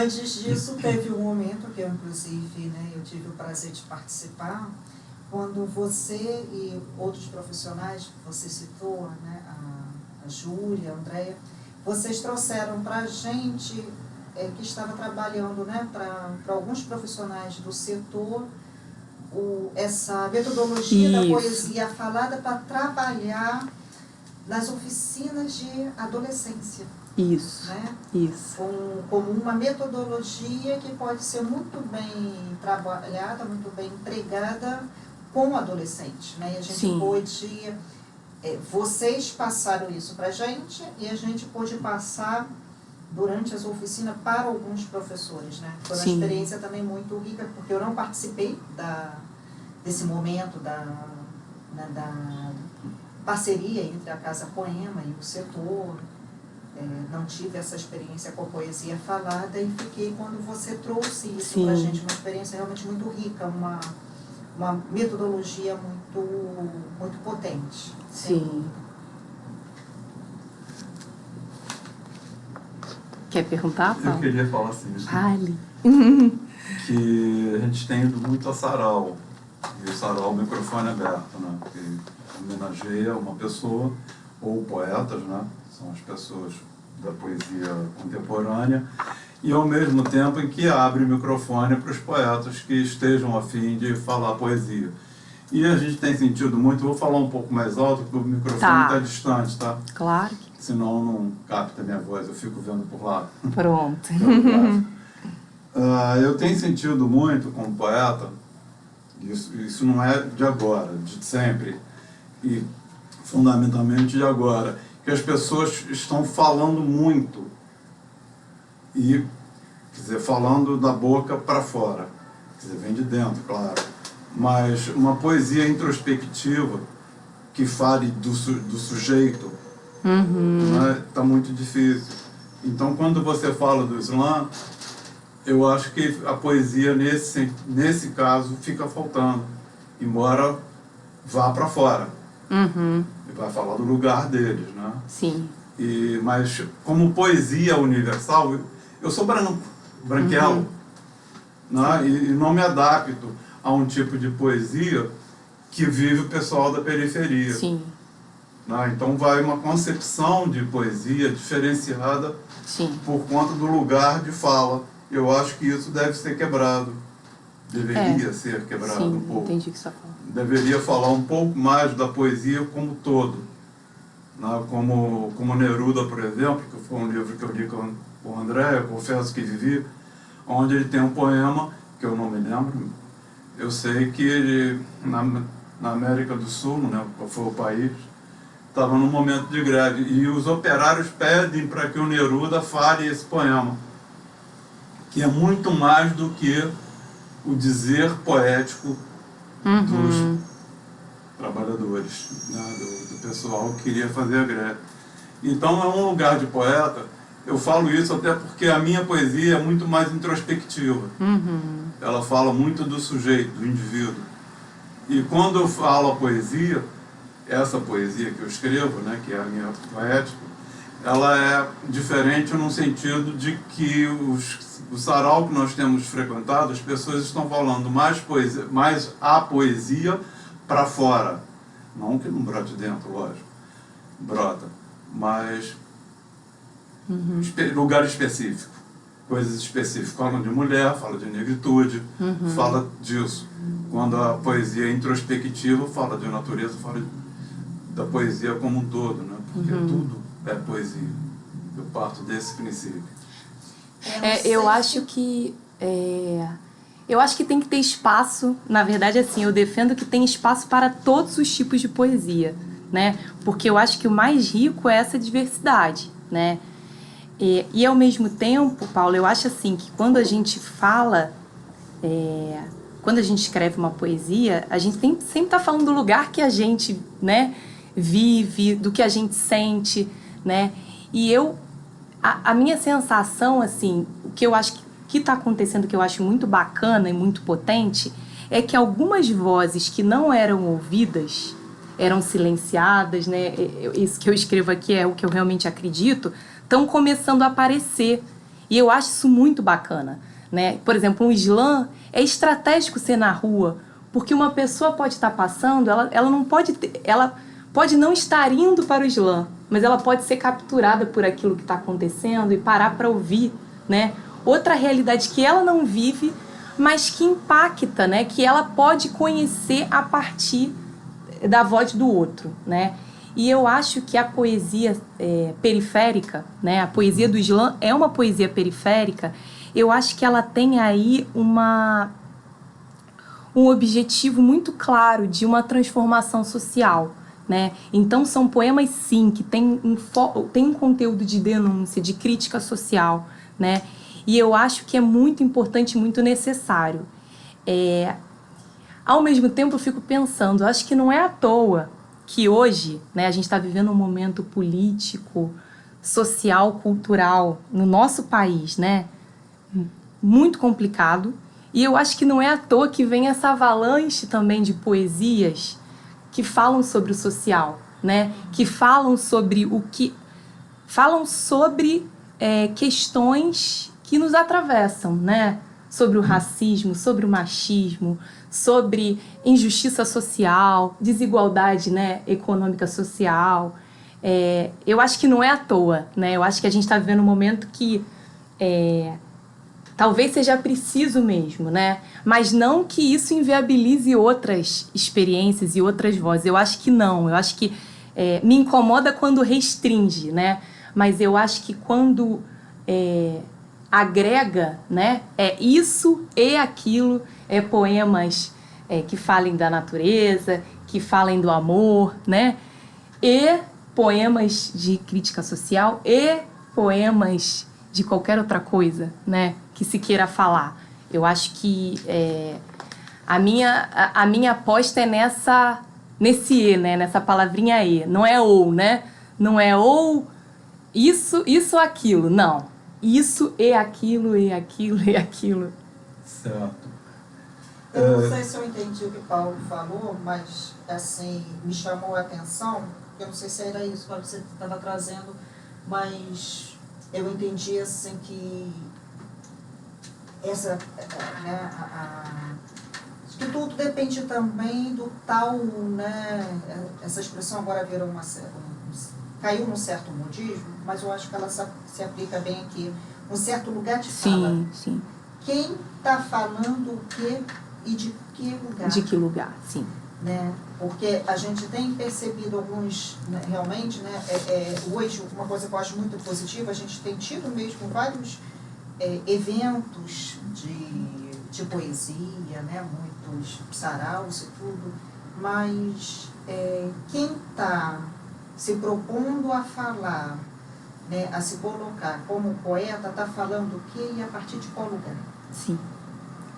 Antes disso, teve um momento que eu, inclusive, né, eu tive o prazer de participar, quando você e outros profissionais, você citou, né, a Júlia, a Andréia, vocês trouxeram para a gente, que estava trabalhando, né, para alguns profissionais do setor, essa metodologia da poesia falada para trabalhar nas oficinas de adolescência. Isso, né? Isso. Como uma metodologia que pode ser muito bem trabalhada, muito bem empregada com o adolescente, né? E a gente pôde... vocês passaram isso para a gente e a gente pôde passar durante as oficinas para alguns professores, né? Foi uma experiência também muito rica, porque eu não participei desse momento da parceria entre a Casa Poema e o setor. Não tive essa experiência com a poesia falada e fiquei quando você trouxe isso para a gente, uma experiência realmente muito rica, uma metodologia muito potente. Sim. Quer perguntar, Paulo? Eu queria falar assim, Fale. Que a gente tem ido muito a sarau, e o sarau, o microfone aberto, né? Que homenageia uma pessoa, ou poetas, né? São as pessoas da poesia contemporânea, e ao mesmo tempo em que abre o microfone para os poetas que estejam a fim de falar poesia. E a gente tem sentido muito, vou falar um pouco mais alto, porque o microfone está distante, tá? Claro. Senão não capta a minha voz, eu fico vendo por lá. Pronto. Eu tenho sentido muito como poeta, isso não é de agora, de sempre, e fundamentalmente de agora, que as pessoas estão falando muito, e, quer dizer, falando da boca para fora, quer dizer, vem de dentro, claro, mas uma poesia introspectiva que fale do sujeito, está muito difícil. Então, quando você fala do Islã, eu acho que a poesia, nesse caso, fica faltando, embora vá para fora. E vai falar do lugar deles, né? Sim. Mas, como poesia universal, eu sou branquelo, né? E não me adapto a um tipo de poesia que vive o pessoal da periferia. Sim. Né? Então, vai uma concepção de poesia diferenciada por conta do lugar de fala. Eu acho que isso deve ser quebrado. Deveria ser quebrado um pouco. Entendi o que você está falando. Deveria falar um pouco mais da poesia como todo. Né? Como Neruda, por exemplo, que foi um livro que eu li com o André, eu confesso que vivi, onde ele tem um poema, que eu não me lembro. Eu sei que ele, na América do Sul, né, qual foi o país, estava num momento de greve. E os operários pedem para que o Neruda fale esse poema, que é muito mais do que o dizer poético dos trabalhadores, né, do pessoal que queria fazer a greve. Então, é um lugar de poeta. Eu falo isso até porque a minha poesia é muito mais introspectiva. Ela fala muito do sujeito, do indivíduo. E quando eu falo a poesia, essa poesia que eu escrevo, né, que é a minha poética, ela é diferente no sentido de que o sarau que nós temos frequentado, as pessoas estão falando mais a poesia para fora. Não que não brote dentro, lógico, brota, mas lugar específico, coisas específicas. Falam de mulher, fala de negritude, fala disso. Quando a poesia é introspectiva, fala de natureza, fala da poesia como um todo, né? Porque tudo é poesia. Eu parto desse princípio. Eu acho que tem que ter espaço. Na verdade, assim, eu defendo que tem espaço para todos os tipos de poesia, né? Porque eu acho que o mais rico é essa diversidade, né? E ao mesmo tempo, Paulo, eu acho assim que quando a gente fala, quando a gente escreve uma poesia, a gente sempre está falando do lugar que a gente, né, vive, do que a gente sente, né? E a minha sensação, assim, o que eu acho que está acontecendo, que eu acho muito bacana e muito potente, é que algumas vozes que não eram ouvidas, eram silenciadas, né? Isso que eu escrevo aqui é o que eu realmente acredito, estão começando a aparecer. E eu acho isso muito bacana, né? Por exemplo, um slam é estratégico ser na rua, porque uma pessoa pode estar passando, ela não pode ela pode não estar indo para o slam, mas ela pode ser capturada por aquilo que está acontecendo e parar para ouvir, né? Outra realidade que ela não vive, mas que impacta, né? Que ela pode conhecer a partir da voz do outro, né? E eu acho que a poesia periférica, né? A poesia do slam é uma poesia periférica. Eu acho que ela tem aí um objetivo muito claro de uma transformação social, né? Então são poemas, sim, que tem um conteúdo de denúncia, de crítica social, né? E eu acho que é muito importante, muito necessário. Ao mesmo tempo eu fico pensando, acho que não é à toa que hoje, né, a gente está vivendo um momento político, social, cultural no nosso país, né, muito complicado. E eu acho que não é à toa que vem essa avalanche também de poesias que falam sobre o social, né, que falam sobre questões que nos atravessam, né, sobre o racismo, sobre o machismo, sobre injustiça social, desigualdade, né, econômica social. Eu acho que não é à toa, né? Eu acho que a gente está vivendo um momento que talvez seja preciso mesmo, né? Mas não que isso inviabilize outras experiências e outras vozes. Eu acho que não. Eu acho que me incomoda quando restringe, né? Mas eu acho que quando agrega, né? Isso e aquilo, poemas que falem da natureza, que falem do amor, né? E poemas de crítica social e poemas de qualquer outra coisa, né? Que se queira falar. Eu acho que a minha aposta é nesse E, né? Nessa palavrinha E. Não é ou, né? Não é ou isso ou aquilo. Não. Isso e aquilo, e aquilo, e aquilo. Certo. Eu não sei se eu entendi o que Paulo falou, mas assim, me chamou a atenção. Eu não sei se era isso que você estava trazendo, mas eu entendi assim que que tudo depende também do tal, né? Essa expressão agora virou caiu num certo modismo, mas eu acho que ela se aplica bem aqui. Um certo lugar de fala. Sim, sim. Quem está falando o quê e de que lugar? De que lugar, sim. Né? Porque a gente tem percebido alguns, né, realmente, né, hoje, uma coisa que eu acho muito positiva, a gente tem tido mesmo vários eventos de poesia, né, muitos saraus e tudo, mas quem está se propondo a falar, né, a se colocar como poeta, está falando o quê e a partir de qual lugar? Sim.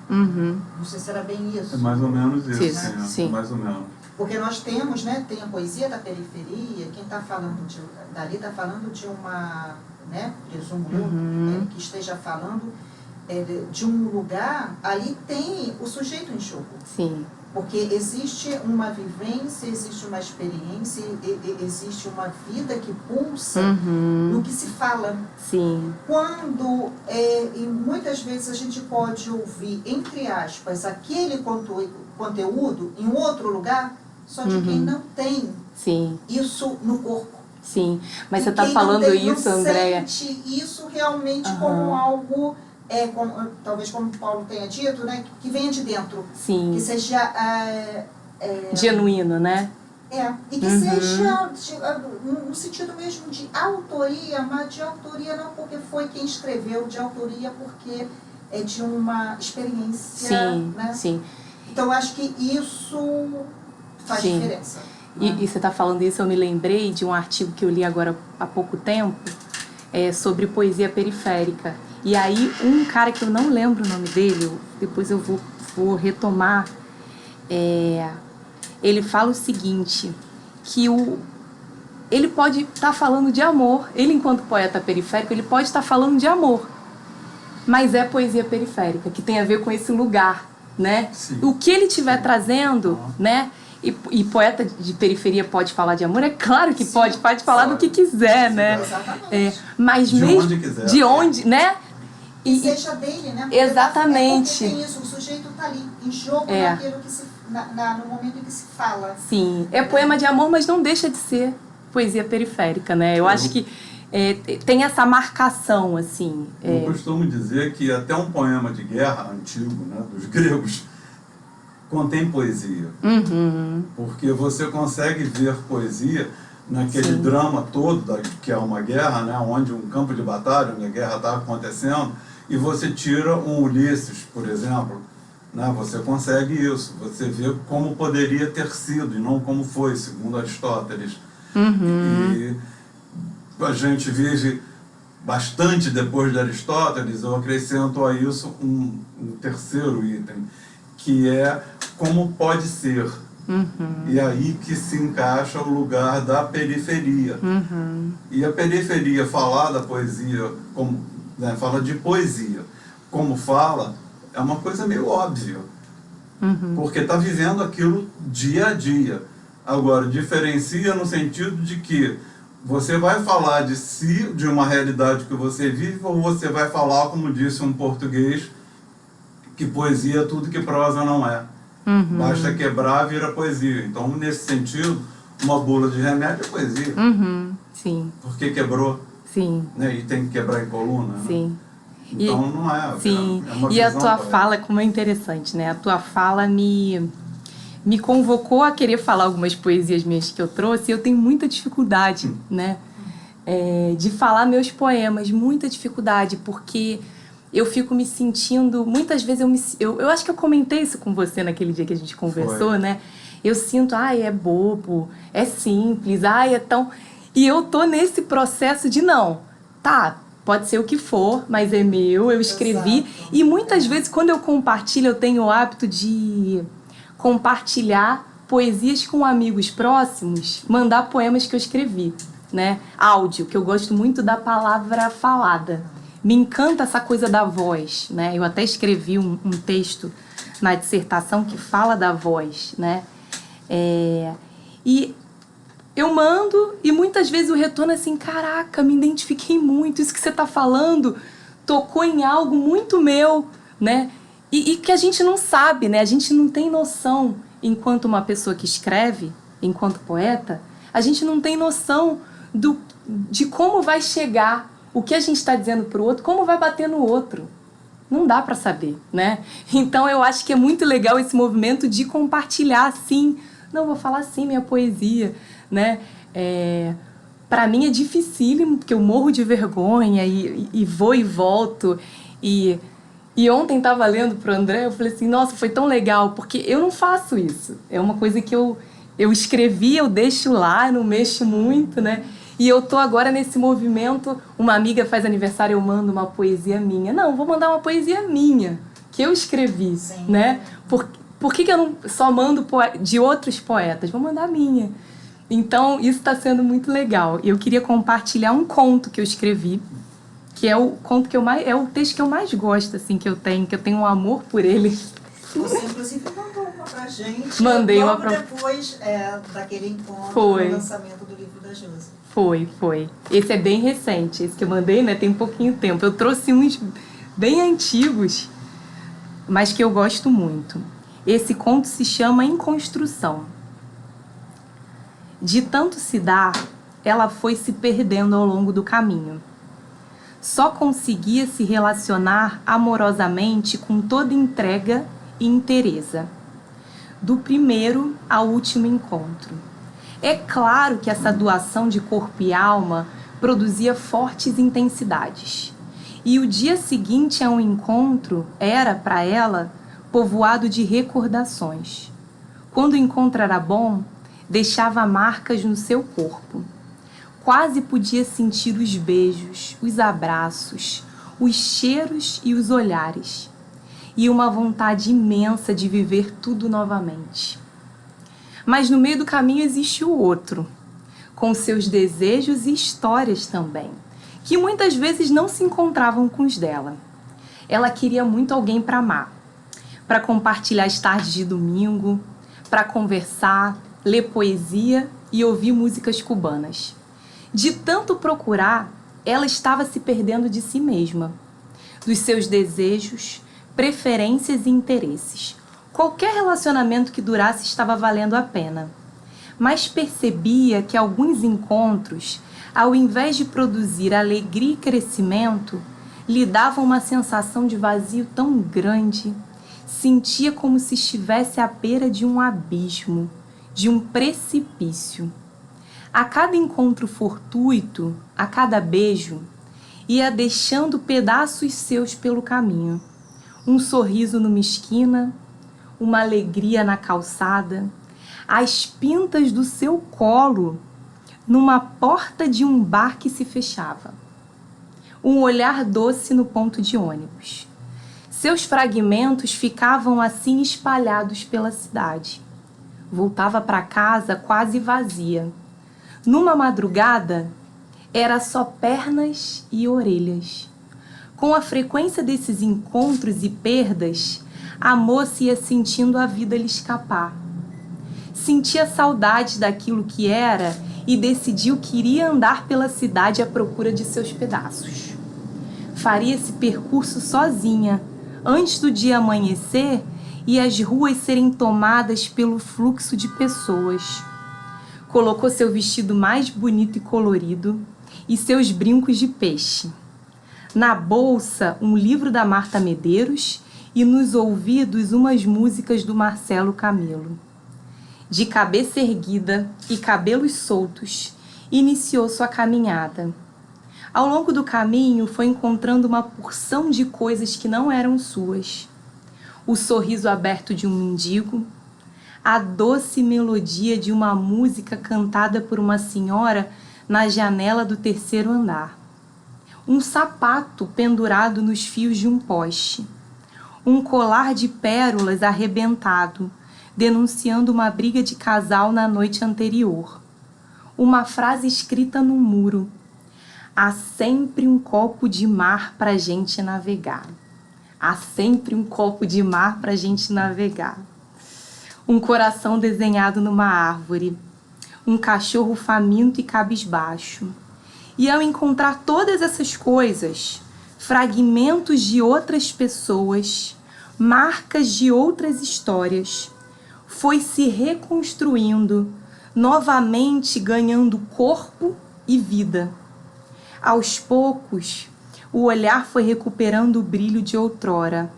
Uhum. Não sei se era bem isso. É mais ou menos isso, né? Sim. Mais ou menos. Porque nós temos, né, tem a poesia da periferia, quem está falando dali está falando de uma, né, presumo eu, que esteja falando de um lugar, ali tem o sujeito em jogo. Sim. Porque existe uma vivência, existe uma experiência, existe uma vida que pulsa no que se fala. Sim. Quando, e muitas vezes a gente pode ouvir, entre aspas, aquele conteúdo em outro lugar, só de quem não tem isso no corpo. Sim, mas você está falando isso, Andréia? Sente isso realmente como algo... talvez como o Paulo tenha dito, né, que venha de dentro. Sim. Que seja... genuíno, né? E que seja no sentido mesmo de autoria, mas de autoria não porque foi quem escreveu, de autoria porque é de uma experiência. Sim, né? Sim. Então, eu acho que isso faz diferença. E você está falando isso, eu me lembrei de um artigo que eu li agora há pouco tempo, sobre poesia periférica. E aí, um cara que eu não lembro o nome dele, depois eu vou retomar, ele fala o seguinte, que ele pode estar falando de amor, ele enquanto poeta periférico, ele pode estar falando de amor, mas é poesia periférica, que tem a ver com esse lugar, né? Sim. O que ele estiver trazendo, né? E poeta de periferia pode falar de amor? É claro que pode falar do que quiser, né? Exatamente. Mas de mesmo onde quiser. De onde, né? que seja dele, né? Porque exatamente. Porque tem isso, o sujeito está ali, em jogo naquilo que no momento em que se fala. Sim, é poema de amor, mas não deixa de ser poesia periférica, né? Eu acho que tem essa marcação, assim. Eu costumo dizer que até um poema de guerra antigo, né, dos gregos, contém poesia. Porque você consegue ver poesia naquele drama todo, que é uma guerra, né, onde um campo de batalha, onde a guerra está acontecendo, e você tira um Ulisses, por exemplo, né, você consegue isso, você vê como poderia ter sido e não como foi, segundo Aristóteles. E a gente vive bastante depois de Aristóteles. Eu acrescento a isso um terceiro item, que é como pode ser. E aí que se encaixa o lugar da periferia. E a periferia, falar da poesia, como, né, fala de poesia, como fala, é uma coisa meio óbvia. Porque está vivendo aquilo dia a dia. Agora, diferencia no sentido de que você vai falar de si, de uma realidade que você vive, ou você vai falar, como disse um português, que poesia é tudo que prosa não é. Basta quebrar, vira poesia. Então, nesse sentido, uma bula de remédio é poesia. Sim. Porque quebrou. Sim. Né? E tem que quebrar em coluna. Sim. Né? Então, não é. Sim. É uma e a visão tua poética. fala, como é interessante, né? A tua fala me convocou a querer falar algumas poesias minhas que eu trouxe, e eu tenho muita dificuldade, né? De falar meus poemas, muita dificuldade, porque eu fico me sentindo, muitas vezes eu acho que eu comentei isso com você naquele dia que a gente conversou, Foi. né? Eu sinto, é bobo, é simples, é tão... E eu tô nesse processo de não, pode ser o que for, mas é meu, eu escrevi. Exato. E muitas vezes, quando eu compartilho, eu tenho o hábito de compartilhar poesias com amigos próximos, mandar poemas que eu escrevi, né? Áudio, que eu gosto muito da palavra falada. Me encanta essa coisa da voz, né? Eu até escrevi um texto na dissertação que fala da voz, né? E eu mando e muitas vezes o retorno é assim, caraca, me identifiquei muito, isso que você está falando tocou em algo muito meu, né? E que a gente não sabe, né? A gente não tem noção, enquanto uma pessoa que escreve, enquanto poeta, a gente não tem noção de como vai chegar o que a gente está dizendo para o outro, como vai bater no outro. Não dá para saber, né? Então eu acho que é muito legal esse movimento de compartilhar assim, não, vou falar assim minha poesia, né? Para mim é dificílimo, porque eu morro de vergonha e vou e volto. E ontem estava lendo pro André, eu falei assim, nossa, foi tão legal, porque eu não faço isso. É uma coisa que eu escrevi, eu deixo lá, eu não mexo muito, né? E eu tô agora nesse movimento, uma amiga faz aniversário, eu mando uma poesia minha. Não, vou mandar uma poesia minha, que eu escrevi, Sim. né? Por que eu não só mando de outros poetas? Vou mandar a minha. Então, isso está sendo muito legal. Eu queria compartilhar um conto que eu escrevi, que é o conto que é o texto que eu mais gosto, assim, que eu tenho um amor por ele. Você, inclusive, mandou uma pra gente. Mandei logo uma depois daquele encontro, Foi. do lançamento do livro da Josi. Foi. Esse é bem recente, esse que eu mandei, né? Tem pouquinho tempo. Eu trouxe uns bem antigos, mas que eu gosto muito. Esse conto se chama Em Construção. De tanto se dar, ela foi se perdendo ao longo do caminho. Só conseguia se relacionar amorosamente com toda entrega e inteireza, do primeiro ao último encontro. É claro que essa doação de corpo e alma produzia fortes intensidades. E o dia seguinte a um encontro era, para ela, povoado de recordações. Quando o encontro era bom, deixava marcas no seu corpo. Quase podia sentir os beijos, os abraços, os cheiros e os olhares. E uma vontade imensa de viver tudo novamente. Mas no meio do caminho existe o outro, com seus desejos e histórias também, que muitas vezes não se encontravam com os dela. Ela queria muito alguém para amar, para compartilhar as tardes de domingo, para conversar, ler poesia e ouvir músicas cubanas. De tanto procurar, ela estava se perdendo de si mesma. dos seus desejos, preferências e interesses. Qualquer relacionamento que durasse estava valendo a pena. Mas percebia que alguns encontros, ao invés de produzir alegria e crescimento, lhe davam uma sensação de vazio tão grande. Sentia como se estivesse à beira de um abismo, de um precipício. A cada encontro fortuito, a cada beijo, ia deixando pedaços seus pelo caminho. Um sorriso numa esquina, uma alegria na calçada, as pintas do seu colo numa porta de um bar que se fechava. Um olhar doce no ponto de ônibus. Seus fragmentos ficavam assim espalhados pela cidade. Voltava para casa quase vazia. Numa madrugada, era só pernas e orelhas. Com a frequência desses encontros e perdas, a moça ia sentindo a vida lhe escapar. Sentia saudade daquilo que era e decidiu que iria andar pela cidade à procura de seus pedaços. Faria esse percurso sozinha, antes do dia amanhecer e as ruas serem tomadas pelo fluxo de pessoas. Colocou seu vestido mais bonito e colorido e seus brincos de peixe. Na bolsa, um livro da Marta Medeiros e nos ouvidos umas músicas do Marcelo Camelo. De cabeça erguida e cabelos soltos, iniciou sua caminhada. Ao longo do caminho, foi encontrando uma porção de coisas que não eram suas. O sorriso aberto de um mendigo, a doce melodia de uma música cantada por uma senhora na janela do 3º andar. Um sapato pendurado nos fios de um poste. Um colar de pérolas arrebentado, denunciando uma briga de casal na noite anterior. Uma frase escrita no muro. Há sempre um copo de mar pra gente navegar. Há sempre um copo de mar pra gente navegar. Um coração desenhado numa árvore. Um cachorro faminto e cabisbaixo. E ao encontrar todas essas coisas, fragmentos de outras pessoas, marcas de outras histórias, foi se reconstruindo, novamente ganhando corpo e vida. Aos poucos, o olhar foi recuperando o brilho de outrora.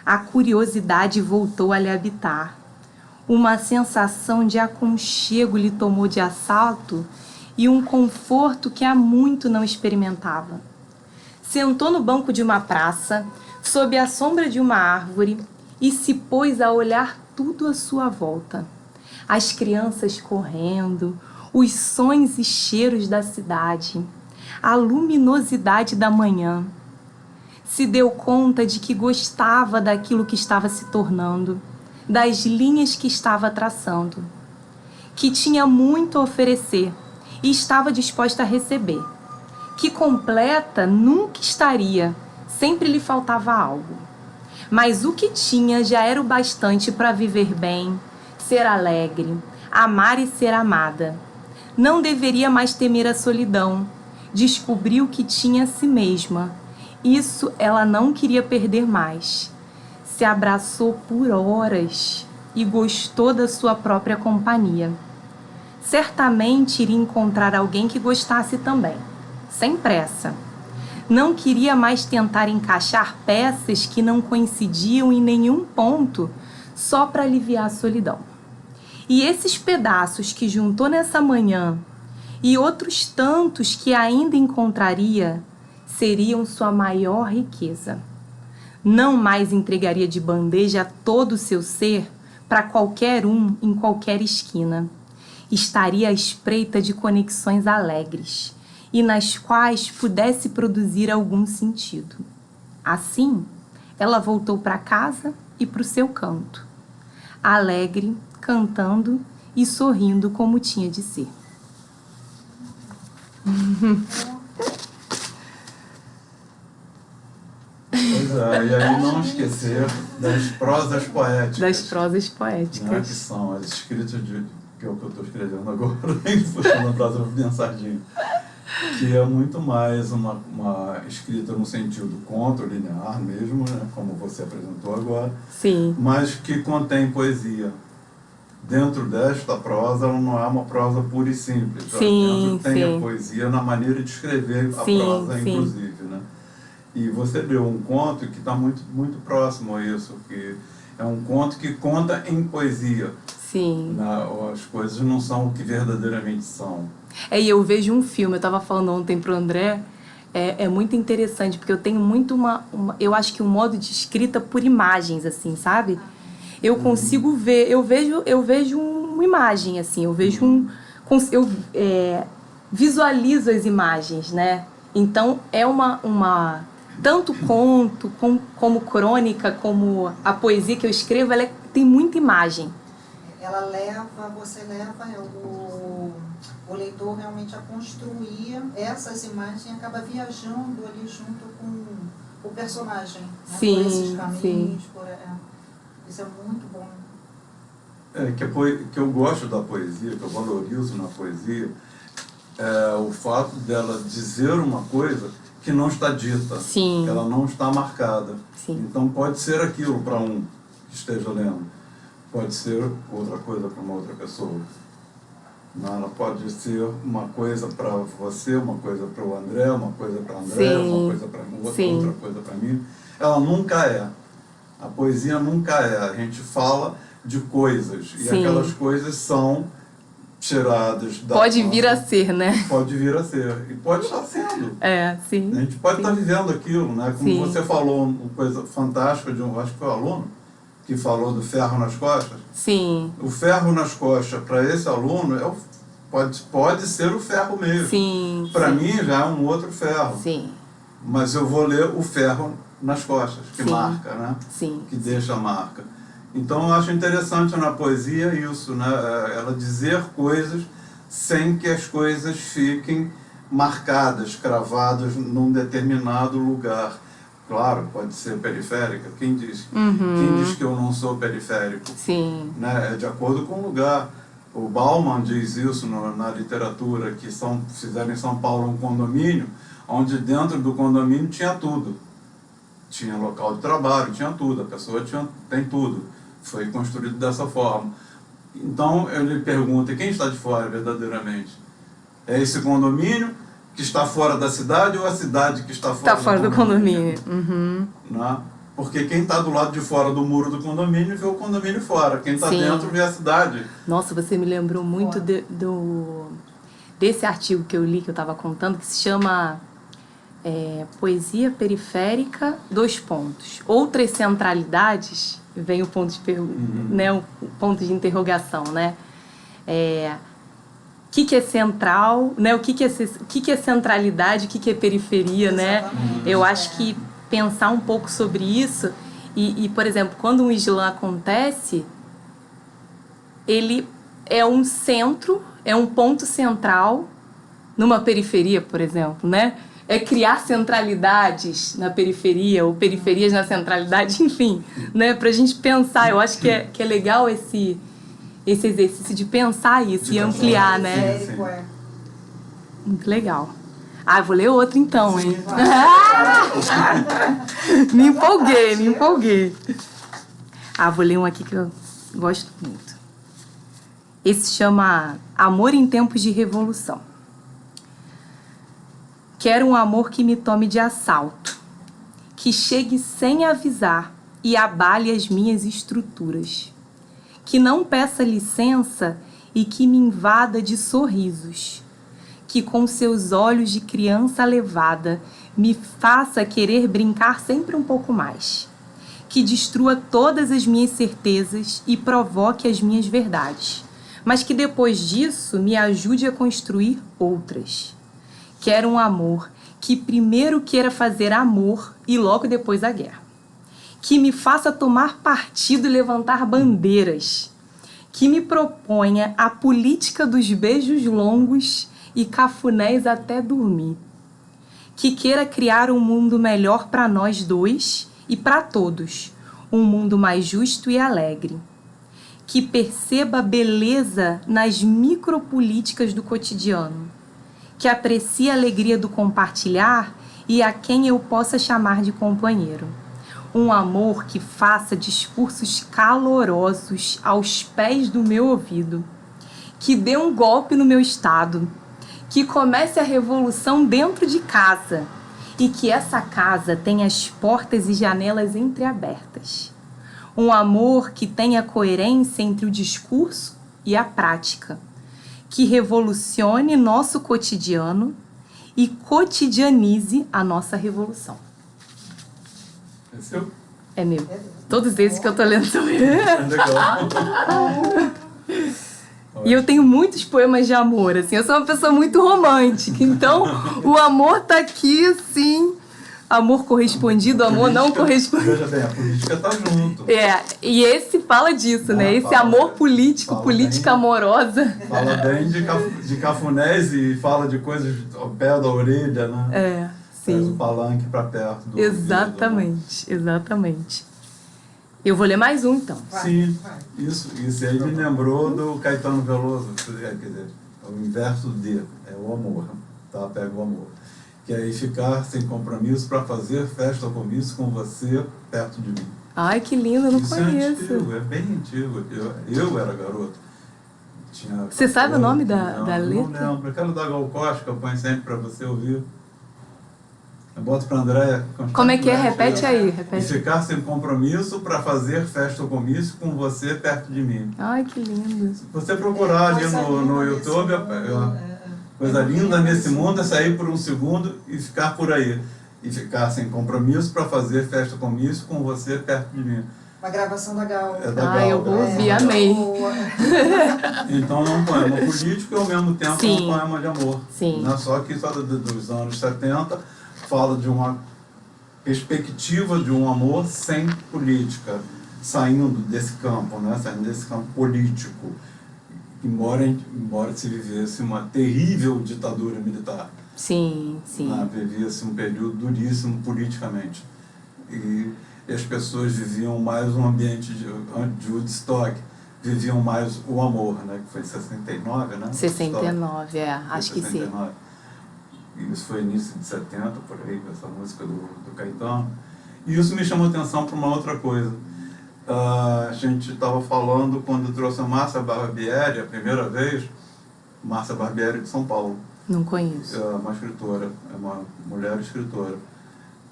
A curiosidade voltou a lhe habitar. Uma sensação de aconchego lhe tomou de assalto e um conforto que há muito não experimentava. Sentou no banco de uma praça, sob a sombra de uma árvore, e se pôs a olhar tudo à sua volta. As crianças correndo, os sons e cheiros da cidade, a luminosidade da manhã. Se deu conta de que gostava daquilo que estava se tornando, das linhas que estava traçando, que tinha muito a oferecer e estava disposta a receber, que completa nunca estaria, sempre lhe faltava algo. Mas o que tinha já era o bastante para viver bem, ser alegre, amar e ser amada. Não deveria mais temer a solidão. Descobriu que tinha a si mesma. Isso ela não queria perder mais. Se abraçou por horas e gostou da sua própria companhia. Certamente iria encontrar alguém que gostasse também, sem pressa. Não queria mais tentar encaixar peças que não coincidiam em nenhum ponto só para aliviar a solidão. E esses pedaços que juntou nessa manhã e outros tantos que ainda encontraria seriam sua maior riqueza. Não mais entregaria de bandeja todo o seu ser para qualquer um em qualquer esquina. Estaria à espreita de conexões alegres e nas quais pudesse produzir algum sentido. Assim, ela voltou para casa e para o seu canto, alegre, cantando e sorrindo como tinha de ser. Pois é, e aí não esquecer das prosas poéticas. Das prosas poéticas. Né, que são as escritas que é o que eu estou escrevendo agora, em função da prosa pensadinha. que é muito mais uma escrita no sentido contra-linear mesmo, né, como você apresentou agora, Sim. mas que contém poesia. Dentro desta prosa, ela não é uma prosa pura e simples. Sim, dentro tem sim. a poesia na maneira de escrever a Sim, prosa, sim. inclusive, né? E você deu um conto que está muito, muito próximo a isso, que é um conto que conta em poesia. Sim. As coisas não são o que verdadeiramente são. E eu vejo um filme, eu estava falando ontem pro André, é muito interessante, porque eu tenho muito eu acho que um modo de escrita por imagens, assim, sabe? Eu consigo ver, eu vejo uma imagem, assim, eu vejo visualizo as imagens, né? Então é tanto conto como crônica, como a poesia que eu escrevo, ela tem muita imagem. Você leva o leitor realmente a construir essas imagens e acaba viajando ali junto com o personagem, né? Sim, por esses caminhos, sim. Isso é muito bom. Que eu gosto da poesia, que eu valorizo na poesia, é o fato dela dizer uma coisa que não está dita, Sim. que ela não está marcada. Sim. Então pode ser aquilo para um que esteja lendo, pode ser outra coisa para uma outra pessoa. Ela pode ser uma coisa para você, uma coisa para o André, uma coisa para André, Sim. uma coisa para outra, Sim. outra coisa para mim. Ela nunca é. A poesia nunca é. A gente fala de coisas. E Sim. aquelas coisas são tiradas da Pode vir a ser, né? Pode vir a ser. E pode estar sendo. Sim. A gente pode estar vivendo aquilo, né? Como Sim. você falou, uma coisa fantástica acho que foi o aluno que falou do ferro nas costas. Sim. O ferro nas costas, para esse aluno, pode ser o ferro mesmo. Sim. Para mim, já é um outro ferro. Sim. Mas eu vou ler o ferro nas costas, que Sim. marca, né? Sim. Que deixa a marca. Então, eu acho interessante na poesia isso, né? Ela dizer coisas sem que as coisas fiquem marcadas, cravadas num determinado lugar. Claro, pode ser periférica. Quem diz que eu não sou periférico? Sim. Né? É de acordo com o lugar. O Bauman diz isso na literatura, que fizeram em São Paulo um condomínio, onde dentro do condomínio tinha tudo. Tinha local de trabalho, tinha tudo, a pessoa tem tudo. Foi construído dessa forma. Então, ele pergunta, quem está de fora verdadeiramente? É esse condomínio que está fora da cidade ou a cidade que está fora do condomínio? Uhum. Né? Porque quem está do lado de fora do muro do condomínio vê o condomínio fora. Quem está dentro vê a cidade. Nossa, você me lembrou muito desse artigo que eu li, que eu estava contando, que se chama Poesia Periférica, : Outras centralidades, vem o ponto né, o ponto de interrogação, né? O que é central, né? O que é centralidade, o que é periferia, né? Eu acho que pensar um pouco sobre isso e, por exemplo, quando um slam acontece, ele é um centro, é um ponto central numa periferia, por exemplo, né? É criar centralidades na periferia ou periferias na centralidade, enfim, né? Pra gente pensar, eu acho que é legal esse exercício de pensar isso e ampliar, né? Sim. Muito legal. Eu vou ler outro então, hein? Me empolguei. Vou ler um aqui que eu gosto muito. Esse se chama Amor em Tempos de Revolução. Quero um amor que me tome de assalto, que chegue sem avisar e abale as minhas estruturas, que não peça licença e que me invada de sorrisos, que com seus olhos de criança levada me faça querer brincar sempre um pouco mais, que destrua todas as minhas certezas e provoque as minhas verdades, mas que depois disso me ajude a construir outras. Quero um amor que primeiro queira fazer amor e logo depois a guerra. Que me faça tomar partido e levantar bandeiras. Que me proponha a política dos beijos longos e cafunés até dormir. Que queira criar um mundo melhor para nós dois e para todos. Um mundo mais justo e alegre. Que perceba a beleza nas micropolíticas do cotidiano. que aprecie a alegria do compartilhar e a quem eu possa chamar de companheiro. Um amor que faça discursos calorosos aos pés do meu ouvido, que dê um golpe no meu estado, que comece a revolução dentro de casa e que essa casa tenha as portas e janelas entreabertas. Um amor que tenha coerência entre o discurso e a prática, que revolucione nosso cotidiano e cotidianize a nossa revolução. É seu? É meu. Todos esses que eu tô lendo são meus. Legal. E eu tenho muitos poemas de amor, assim, eu sou uma pessoa muito romântica, então o amor tá aqui, assim, amor correspondido, amor não correspondido. Veja bem, a política tá junto. E esse fala disso, né? Esse amor político, política amorosa. Fala bem de cafunés e fala de coisas ao pé da orelha, né? Sim. Traz o palanque para perto do Exatamente, ouvido, né? Exatamente. Eu vou ler mais um, então. Sim, isso aí me lembrou do Caetano Veloso, quer dizer, o inverso de, é o amor, tá? Pega o amor. Que é ficar sem compromisso para fazer festa ou comício com você perto de mim. Ai, que lindo, eu não conheço. É antigo, é bem antigo. Eu era garoto. Você sabe o nome da letra? Não lembro. Aquela da Gal Costa que eu ponho sempre para você ouvir. Eu boto para a Andréia. Como é que é? Repete aí. E ficar sem compromisso para fazer festa ou comício com você perto de mim. Ai, que lindo. Se você procurar ali no YouTube, coisa linda nesse mundo é sair por um segundo e ficar por aí. E ficar sem compromisso para fazer festa ou comício com você perto de mim. Uma gravação da Gal. É da Gal, eu vou ouvir, amei. Então é um poema político e ao mesmo tempo é um poema de amor. Sim. Não é só que só dos anos 70 fala de uma perspectiva de um amor sem política, saindo desse campo, né? Saindo desse campo político, embora se vivesse uma terrível ditadura militar. Sim. Vivia-se um período duríssimo politicamente. E as pessoas viviam mais um ambiente de Woodstock, viviam mais o amor, né? Que foi em 69, né? 69, acho que sim. Isso foi início de 70, por aí, com essa música do Caetano. E isso me chamou a atenção para uma outra coisa. A gente estava falando, quando trouxe a Márcia Barbieri, a primeira vez, Márcia Barbieri de São Paulo. Não conheço. É uma escritora, é uma mulher escritora.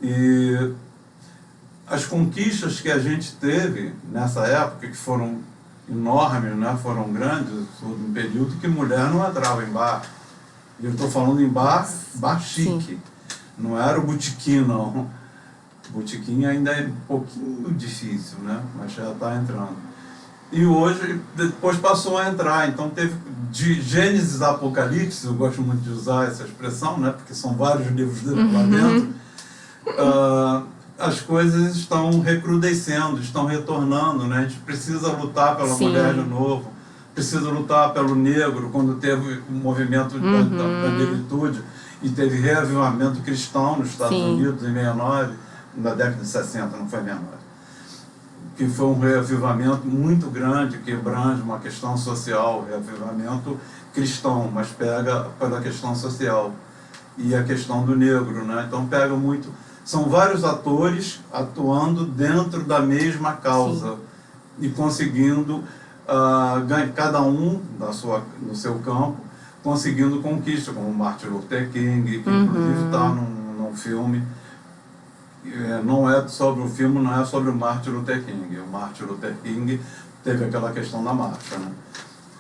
E as conquistas que a gente teve nessa época, que foram enormes, né, foram grandes, foi um período que mulher não entrava em bar. Eu estou falando em bar chique. Sim. Não era o botequim, não. O botequim ainda é um pouquinho difícil, né? Mas já está entrando. E hoje, depois passou a entrar. Então teve de Gênesis a Apocalipse, eu gosto muito de usar essa expressão, né? Porque são vários livros lá dentro. As coisas estão recrudescendo, estão retornando, né? A gente precisa lutar pela mulher de novo. Precisa lutar pelo negro, quando teve o movimento da negritude e teve reavivamento cristão nos Estados Unidos em 69, na década de 60, não foi 69. Que foi um reavivamento muito grande, que abrange uma questão social, reavivamento cristão, mas pega pela questão social e a questão do negro, né? Então pega muito... São vários atores atuando dentro da mesma causa e conseguindo... cada um no seu campo, conseguindo conquista, como Martin Luther King, que inclusive está num filme. Não é sobre o filme, não é sobre o Martin Luther King. O Martin Luther King teve aquela questão da marcha, né?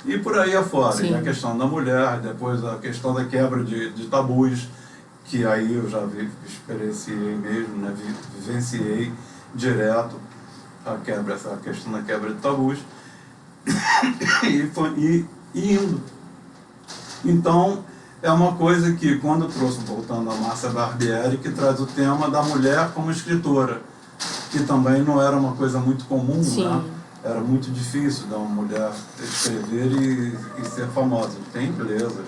E por aí afora, e a questão da mulher, depois a questão da quebra de tabus, que aí eu já experienciei mesmo, né? Vivenciei direto essa questão da quebra de tabus. e indo. Então, é uma coisa que, quando eu trouxe, voltando a Márcia Barbieri, que traz o tema da mulher como escritora, que também não era uma coisa muito comum, né? Era muito difícil da uma mulher escrever e ser famosa. Tem inglesas,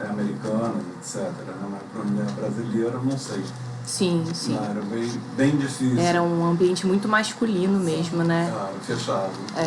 americanas, etc. Né? Mas para a mulher brasileira, não sei. Sim. Era bem difícil. Era um ambiente muito masculino mesmo, né? Claro, fechado.